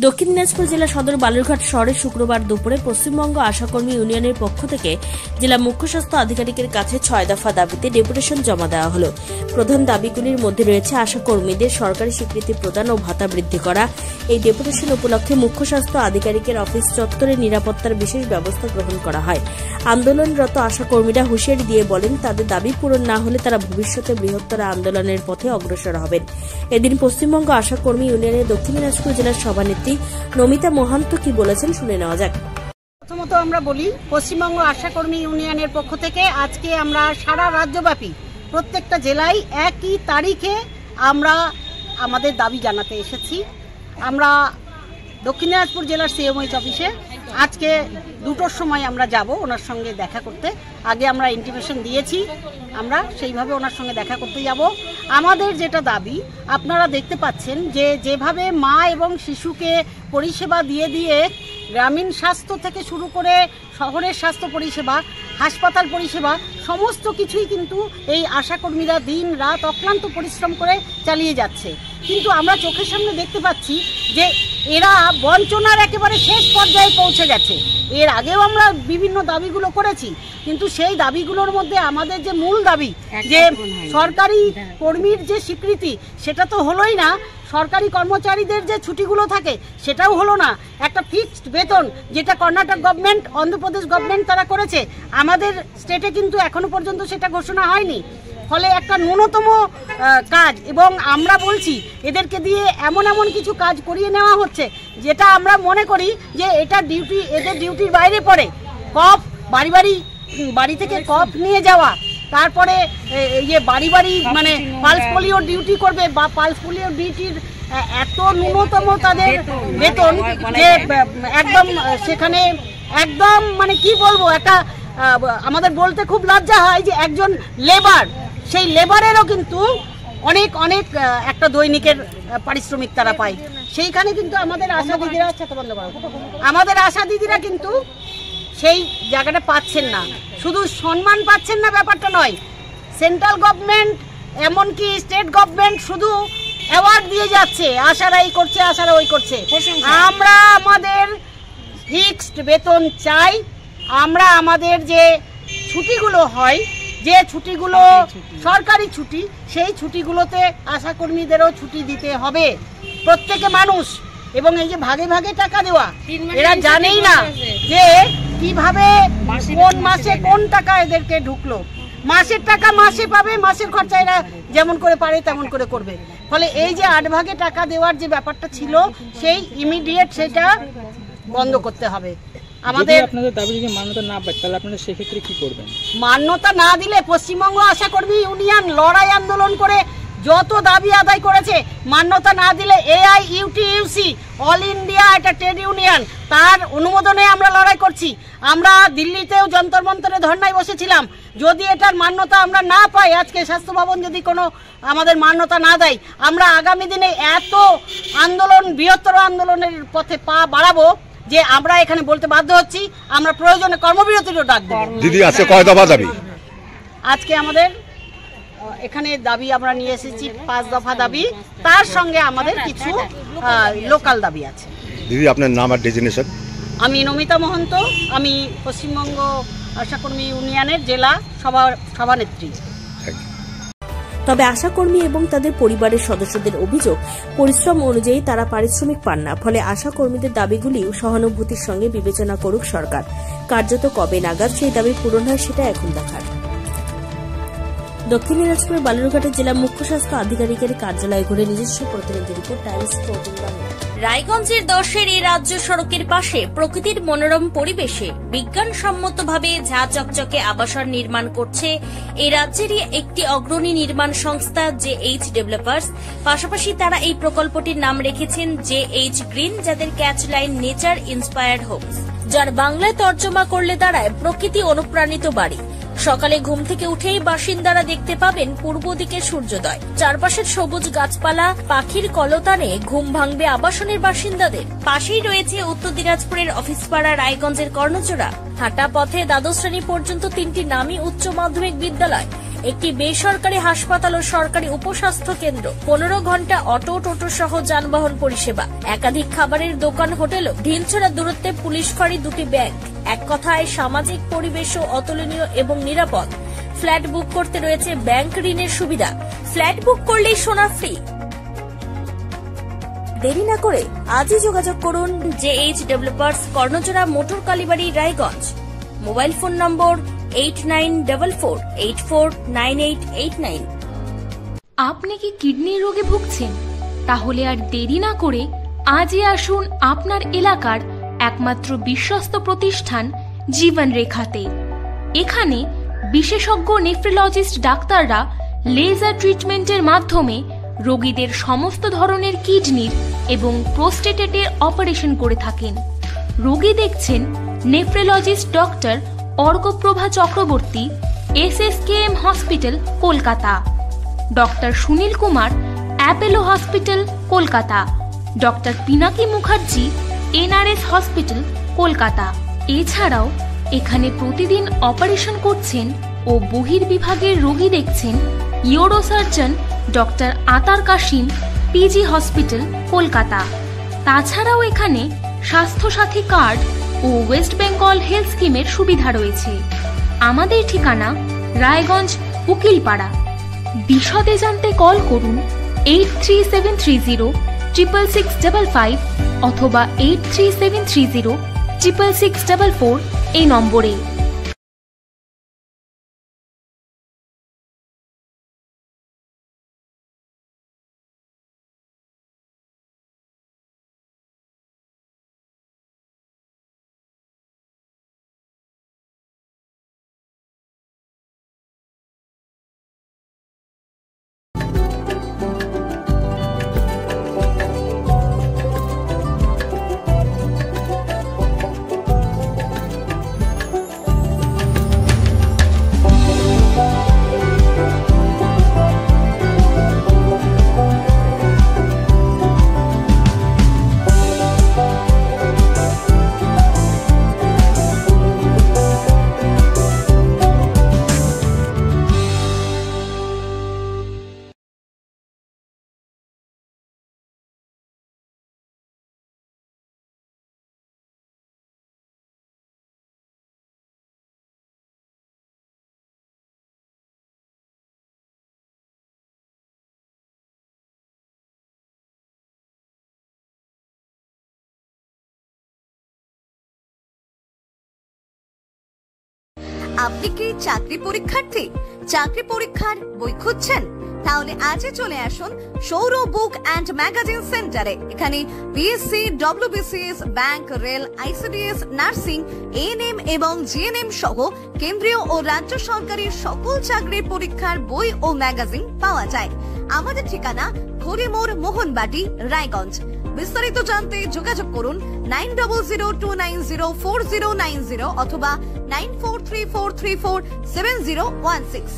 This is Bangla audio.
দক্ষিণ দিনাজপুর জেলা সদর বালুরঘাট শহরে শুক্রবার দুপুরে পশ্চিমবঙ্গ আশাকর্মী ইউনিয়নের পক্ষ থেকে জেলা মুখ্য স্বাস্থ্য আধিকারিকের কাছে 6 দফা দাবিতে ডেপুটেশন জমা দেওয়া হল। প্রধান দাবিগুলির মধ্যে রয়েছে আশাকর্মীদের সরকারি স্বীকৃতি প্রদান ও ভাতা বৃদ্ধি করা। এই ডেপুটেশন উপলক্ষে মুখ্য স্বাস্থ্য আধিকারিকের অফিস চত্বরে নিরাপত্তার বিশেষ ব্যবস্থা গ্রহণ করা হয়। আন্দোলনরত আশাকর্মীরা হুঁশিয়ারি দিয়ে বলেন, তাদের দাবি পূরণ না হলে তারা ভবিষ্যতে বৃহত্তর আন্দোলনের পথে অগ্রসর হবেন। এদিন পশ্চিমবঙ্গ আশাকর্মী ইউনিয়নের দক্ষিণ দিনাজপুর জেলার সভানেত্রী নমিতা মহান্ত কি বলেছেন শুনে নেওয়া যাক। প্রথমত আমরা বলি, পশ্চিমবঙ্গ আশাকর্মী ইউনিয়নের পক্ষ থেকে আজকে আমরা সারা রাজ্যব্যাপী প্রত্যেকটা জেলায় একই তারিখে আমরা আমাদের দাবি জানাতে এসেছি। আমরা দক্ষিণ দিনাজপুর জেলার সিএমওইচ অফিসে আজকে 2টোর সময় আমরা যাব ওনার সঙ্গে দেখা করতে। আগে আমরা ইন্টিমেশন দিয়েছি, আমরা সেইভাবে ওনার সঙ্গে দেখা করতে যাব। আমাদের যেটা দাবি, আপনারা দেখতে পাচ্ছেন যে যেভাবে মা এবং শিশুকে পরিষেবা দিয়ে দিয়ে গ্রামীণ স্বাস্থ্য থেকে শুরু করে শহরের স্বাস্থ্য পরিষেবা, হাসপাতাল পরিষেবা সমস্ত কিছুই কিন্তু এই আশাকর্মীরা দিন রাত অক্লান্ত পরিশ্রম করে চালিয়ে যাচ্ছে। কিন্তু আমরা চোখের সামনে দেখতে পাচ্ছি যে এরা বঞ্চনার একেবারে শেষ পর্যায়ে পৌঁছে গেছে। এর আগেও আমরা বিভিন্ন দাবিগুলো করেছি, কিন্তু সেই দাবিগুলোর মধ্যে আমাদের যে মূল দাবি যে সরকারি কর্মীর যে স্বীকৃতি, সেটা তো হলোই না। সরকারি কর্মচারীদের যে ছুটিগুলো থাকে সেটাও হলো না। একটা ফিক্সড বেতন যেটা কর্ণাটক গভর্নমেন্ট, অন্ধ্রপ্রদেশ গভর্নমেন্ট তারা করেছে, আমাদের স্টেটে কিন্তু এখনো পর্যন্ত সেটা ঘোষণা হয়নি। ফলে একটা ন্যূনতম কাজ, এবং আমরা বলছি এদেরকে দিয়ে এমন এমন কিছু কাজ করিয়ে নেওয়া হচ্ছে যেটা আমরা মনে করি যে এটা ডিউটি, এদের ডিউটির বাইরে পড়ে। কফ বাড়ি থেকে কফ নিয়ে যাওয়া, তারপরে বাড়ি মানে পালস পোলিও ডিউটি করবে, বা পালস পোলিও ডিউটির এত ন্যূনতম তাদের বেতন যে একদম সেখানে একদম মানে কি বলবো, একটা আমাদের বলতে খুব লজ্জা হয় যে একজন লেবার, সেই লেবারেরও কিন্তু অনেক অনেক একটা দৈনিকের পারিশ্রমিক তারা পায়। সেইখানে কিন্তু আমাদের আশা দিদিরা আমাদের আশা দিদিরা কিন্তু সেই জায়গাটা পাচ্ছেন না। শুধু সম্মান পাচ্ছেন না ব্যাপারটা নয়, সেন্ট্রাল গভর্নমেন্ট এমনকি স্টেট গভর্নমেন্ট শুধু অ্যাওয়ার্ড দিয়ে যাচ্ছে, আশারা এই করছে, আশারা ওই করছে। আমরা আমাদের ফিক্সড বেতন চাই। আমরা আমাদের যে ছুটিগুলো হয়, যে ছুটিগুলো সরকারি ছুটি, সেই ছুটিগুলোতে আশাকর্মীদেরও ছুটি দিতে হবে প্রত্যেকে মানুষ। এবং এই যে ভাগে ভাগে টাকা দেওয়া, এরা জানেই না যে কিভাবে কোন মাসে কোন টাকা এদেরকে ঢুকলো। মাসের টাকা মাসে পাবে, মাসের খরচা এরা যেমন করে পারে তেমন করে করবে। ফলে এই যে 8 ভাগে টাকা দেওয়ার যে ব্যাপারটা ছিল, সেই ইমিডিয়েট সেটা বন্ধ করতে হবে। আমাদের আপনাদের দাবি যদি মান্যতা না পায় তাহলে আপনারা সেক্ষেত্রে কি করবেন? মান্যতা না দিলে পশ্চিমবঙ্গ আশাকর্মী ইউনিয়ন লড়াই আন্দোলন করে যত দাবি আদায় করেছে, মান্যতা না দিলে AIUTUC অল ইন্ডিয়া একটা ট্রেড ইউনিয়ন, তার অনুমোদনে আমরা লড়াই করছি। আমরা দিল্লিতেও যন্তর মন্তরে ধর্নায় বসেছিলাম। যদি এটার মান্যতা আমরা না পাই, আজকে স্বাস্থ্য ভবন যদি কোনো আমাদের মান্যতা না দেয়, আমরা আগামী দিনে এত আন্দোলন, বৃহত্তর আন্দোলনের পথে পা বাড়াবো যে আমরা এখানে বলতে বাধ্য হচ্ছি আমরা প্রয়োজনে কর্মবিরতিরও ডাক দেব। দিদি আছে কয় দফা দাবি? আজকে আমাদের এখানে দাবি আমরা নিয়ে এসেছি 5 দফা দাবি, তার সঙ্গে আমাদের কিছু লোকাল দাবি আছে। দিদি আপনার নাম আর ডেজিগনেশন? আমি নমিতা মহন্ত, আমি পশ্চিমবঙ্গ আশাকর্মী ইউনিয়নের জেলা সভানেত্রী। তবে আশাকর্মী এবং তাদের পরিবারের সদস্যদের অভিযোগ, পরিশ্রম অনুযায়ী তারা পারিশ্রমিক পান না। ফলে আশাকর্মীদের দাবিগুলিও সহানুভূতির সঙ্গে বিবেচনা করুক সরকার। কার্যত কবে নাগাদ সেই দাবি পূরণ হয় সেটা এখন দেখার। দক্ষিণ দিনাজপুর বালুরঘাটের জেলা মুখ্য স্বাস্থ্য আধিকারিকের কার্যালয়ে ঘুরে নিজস্ব প্রতিনিধি রিপোর্ট, টাইমস 14 বাংলা। রায়গঞ্জের 10-এর এই রাজ্য সড়কের পাশে প্রকৃতির মনোরম পরিবেশে বিজ্ঞানসম্মতভাবে ঝা চকচকে আবাসন নির্মাণ করছে এই রাজ্যেরই একটি অগ্রণী নির্মাণ সংস্থা JH ডেভেলপার্স। পাশাপাশি তারা এই প্রকল্পটির নাম রেখেছেন JH গ্রিন, যাদের catch line nature inspired homes, যার বাংলায় তর্জমা করলে দাঁড়ায় প্রকৃতি অনুপ্রাণিত বাড়ি। সকালে ঘুম থেকে উঠেই বাসিন্দারা দেখতে পাবেন পূর্ব দিকে সূর্যোদয়। চারপাশের সবুজ গাছপালা, পাখির কলতানে ঘুম ভাঙবে আবাসনের বাসিন্দাদের। পাশেই রয়েছে উত্তর দিনাজপুরের অফিসপাড়া রায়গঞ্জের কর্ণজোড়া। হাঁটা পথে দ্বাদশ শ্রেণী পর্যন্ত 3টি নামী উচ্চ মাধ্যমিক বিদ্যালয় একটি বেসরকারি হাসপাতাল ও সরকারি উপস্বাস্থ্য কেন্দ্র, 15 ঘন্টা অটো টোটো সহ যানবাহন পরিষেবা, একাধিক খাবারের দোকান, হোটেল, ঢিলছড়া দূরত্বে পুলিশ ফাঁড়ি, 2টি ব্যাংক। এক কথায় সামাজিক পরিবেশও অতুলনীয় এবং নিরাপদ। ফ্ল্যাট বুক করতে রয়েছে ব্যাংক ঋণের সুবিধা। ফ্ল্যাট বুক করলেই সোনা ফ্রি। দেরি না করে আজই যোগাযোগ করুন JH developers, Karnajora, motor Kalibari, Raiganj. Mobile phone number 8944849889। আপনি কি কিডনি রোগে ভুগছেন? তাহলে আর দেরি না করে আজই আসুন আপনার এলাকার একমাত্র বিশ্বস্ত প্রতিষ্ঠান জীবন রেখাতে। এখানে বিশেষজ্ঞ নেফ্রোলজিস্ট ডাক্তাররা লেজার ট্রিটমেন্টের মাধ্যমে রোগীদের সমস্ত ধরনের কিডনির এবং প্রোস্টেটের অপারেশন করে থাকেন। রোগী দেখছেন nephrologist doctor Arkaprabha Chakraborty, SSKM hospital, Kolkata. Doctor Sunil Kumar, Apollo hospital, Kolkata. Doctor Pinaki Mukherjee, NRS hospital, Kolkata. এছাড়াও এখানে প্রতিদিন অপারেশন করছেন ও বহির্বিভাগের রোগী দেখছেন ইউরোসার্জন ডক্টর আতার কাশিম, PG হসপিটাল, কলকাতা। তাছাড়াও এখানে স্বাস্থ্যসাথী কার্ড ও ওয়েস্ট বেঙ্গল হেলথ স্কিমের সুবিধা রয়েছে। আমাদের ঠিকানা রায়গঞ্জ, উকিলপাড়া। বিশদে জানতে কল করুন 8373066655 অথবা 8373066644 এই নম্বরে। আপনি কি চাকরি পরীক্ষার্থী? চাকরি পরীক্ষার বই খুঁজছেন? তাহলে আজই চলে আসুন সৌর বুক অ্যান্ড ম্যাগাজিন সেন্টারে। এখানে BSc, WBCS, bank, rail, ICDS, nursing, ANM এবং GNM সহ কেন্দ্রীয় ও রাজ্য সরকারি সকল চাকরির পরীক্ষার বই ও ম্যাগাজিন পাওয়া যায়। আমাদের ঠিকানা হরিমোড়, মোহনবাটি, রায়গঞ্জ। বিস্তারিত জানতে যোগাযোগ করুন 9002904090 অথবা 9434347016।